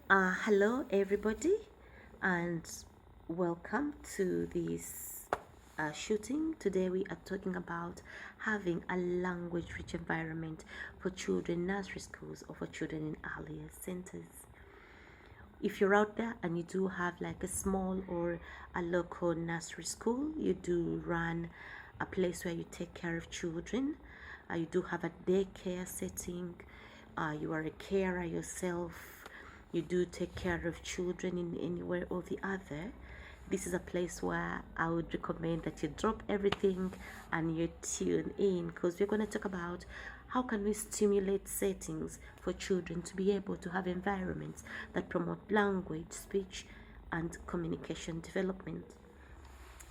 Hello, everybody, and welcome to this shooting. Today, we are talking about having a language rich environment for children in nursery schools or for children in earlier centers. If you're out there and you do have like a small or a local nursery school, you do run a place where you take care of children, you do have a daycare setting, you are a carer yourself, you do take care of children in any way or the other, this is a place where I would recommend that you drop everything and you tune in, because we're going to talk about how can we stimulate settings for children to be able to have environments that promote language, speech, and communication development.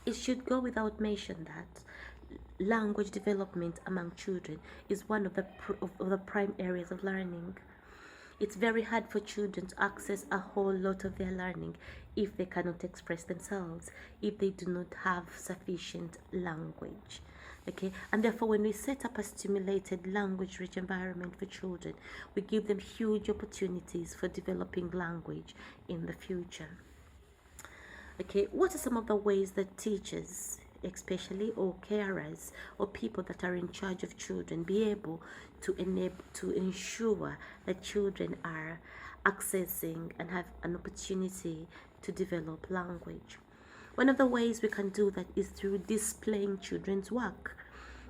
It should go without mention that language development among children is one of the prime areas of learning. It's very hard for children to access a whole lot of their learning if they cannot express themselves, if they do not have sufficient language. Okay, and therefore, when we set up a stimulated language rich environment for children, we give them huge opportunities for developing language in the future. Okay, what are some of the ways that teachers, especially, or carers, or people that are in charge of children, be able to ensure that children are accessing and have an opportunity to develop language? One of the ways we can do that is through displaying children's work.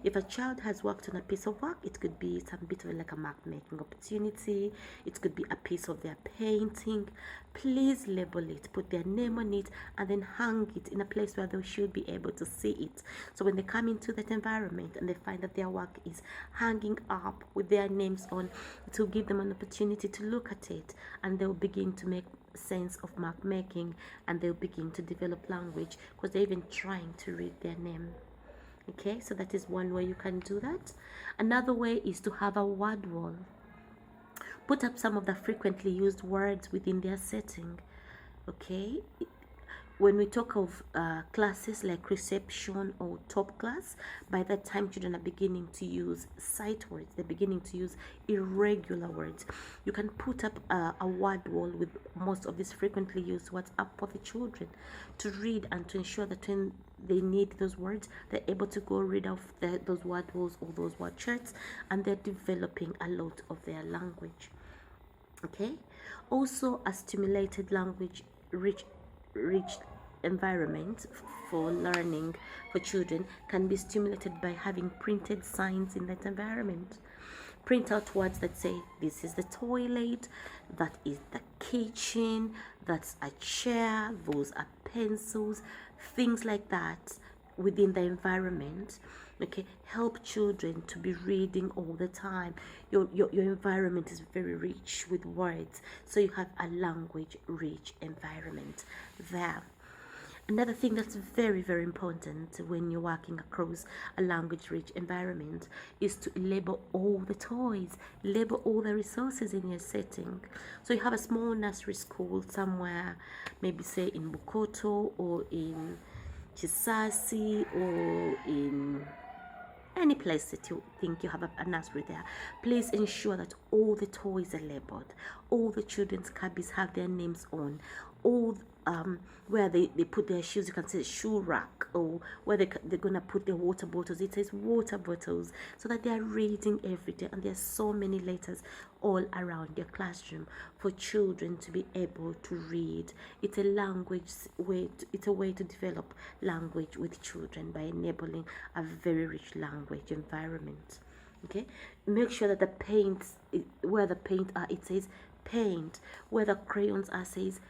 If a child has worked on a piece of work, it could be some bit of like a mark making opportunity, it could be a piece of their painting. Please label it, put their name on it, and then hang it in a place where they should be able to see it. So when they come into that environment and they find that their work is hanging up with their names on, it will give them an opportunity to look at it, and they'll begin to make sense of mark making, and they'll begin to develop language because they're even trying to read their name. Okay, so that is one way you can do that. Another way is to have a word wall. Put up some of the frequently used words within their setting. Okay, when we talk of classes like reception or top class, by that time children are beginning to use sight words, they're beginning to use irregular words. You can put up a word wall with most of these frequently used words up for the children to read, and to ensure that when they need those words, they're able to go read off those word walls or those word charts, and they're developing a lot of their language. Okay, also a stimulated language rich environment for learning for children can be stimulated by having printed signs in that environment. Print out words that say this is the toilet, that is the kitchen, that's a chair, those are pencils, things like that within the environment. Okay, help children to be reading all the time. Your environment is very rich with words, so you have a language rich environment there. Another thing that's very, very important when you're working across a language rich environment is to label all the toys, label all the resources in your setting. So you have a small nursery school somewhere, maybe say in Bukoto or in Chisasi or in any place that you think you have a nursery there. Please ensure that all the toys are labeled, all the children's cabbies have their names on, all where they put their shoes, you can say shoe rack, or where they're gonna put their water bottles, it says water bottles, so that they are reading every day. And there's so many letters all around your classroom for children to be able to read. It's a language way it's a way to develop language with children by enabling a very rich language environment. Okay, make sure that the paints, where the paint are, it says paint, where the crayons are, says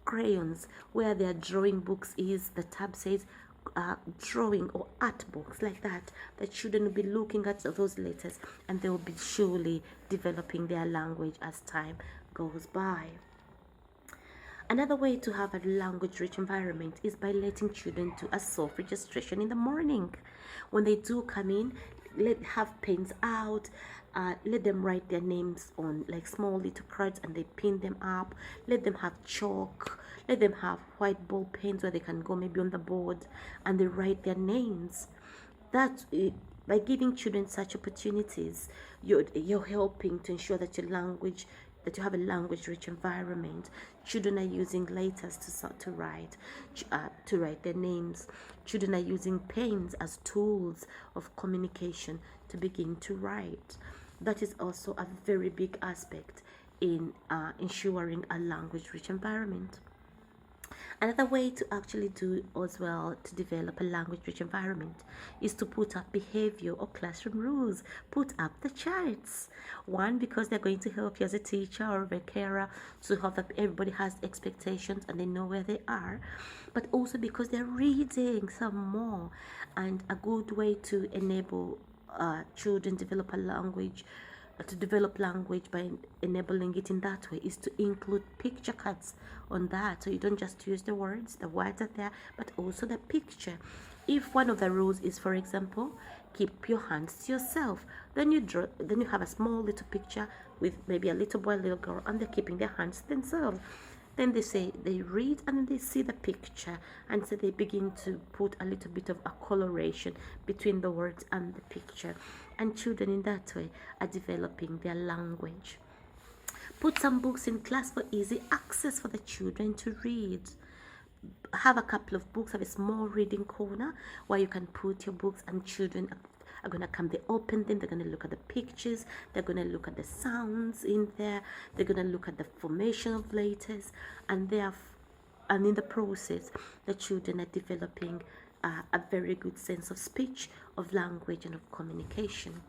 crayons, where their drawing books is, the tab says drawing or art books, like that. The children will be looking at those letters, and they will be surely developing their language as time goes by. Another way to have a language rich environment is by letting children do a self registration in the morning. When they do come in, have pens out, let them write their names on like small little cards and they pin them up. Let them have chalk, let them have white ball pens where they can go maybe on the board and they write their names. That by giving children such opportunities, you're helping to ensure that your language that you have a language rich environment. Children are using letters to write their names. Children are using pens as tools of communication to begin to write. That is also a very big aspect in ensuring a language rich environment. Another way to actually do as well to develop a language rich environment is to put up behavior or classroom rules. Put up the charts. One, because they're going to help you as a teacher or a carer to have that everybody has expectations and they know where they are, but also because they're reading some more. And a good way to enable children to develop language by enabling it in that way is to include picture cards on that, so you don't just use the words are there, but also the picture. If one of the rules is, for example, keep your hands to yourself, then you have a small little picture with maybe a little boy, little girl, and they're keeping their hands to themselves. Then they read and they see the picture, and so they begin to put a little bit of a coloration between the words and the picture, and children in that way are developing their language. Put some books in class for easy access for the children to read. Have a couple of books, have a small reading corner where you can put your books, and children are going to come, they open them, they're going to look at the pictures, they're going to look at the sounds in there, they're going to look at the formation of letters, and in the process the children are developing a very good sense of speech, of language, and of communication.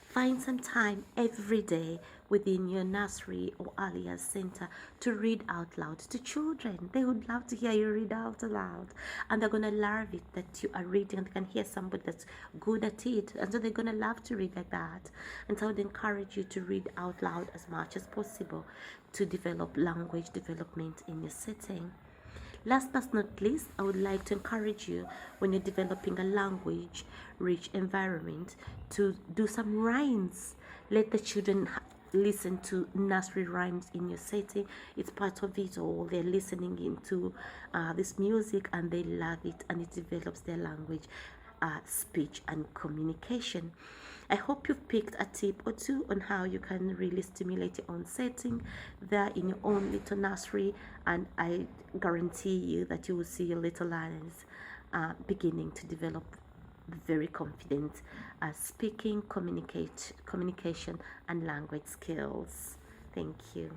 Find some time every day within your nursery or earlier center to read out loud to children. They would love to hear you read out loud, and they're going to love it that you are reading, and they can hear somebody that's good at it, and so they're going to love to read like that. And so I would encourage you to read out loud as much as possible to develop language development in your setting. Last but not least, I would like to encourage you, when you're developing a language rich environment, to do some rhymes. Let the children listen to nursery rhymes in your setting. It's part of it all. They're listening into this music and they love it, and it develops their language, speech, and communication. I hope you've picked a tip or two on how you can really stimulate your own setting there in your own little nursery, and I guarantee you that you will see your little learners beginning to develop very confident speaking, communication, and language skills. Thank you.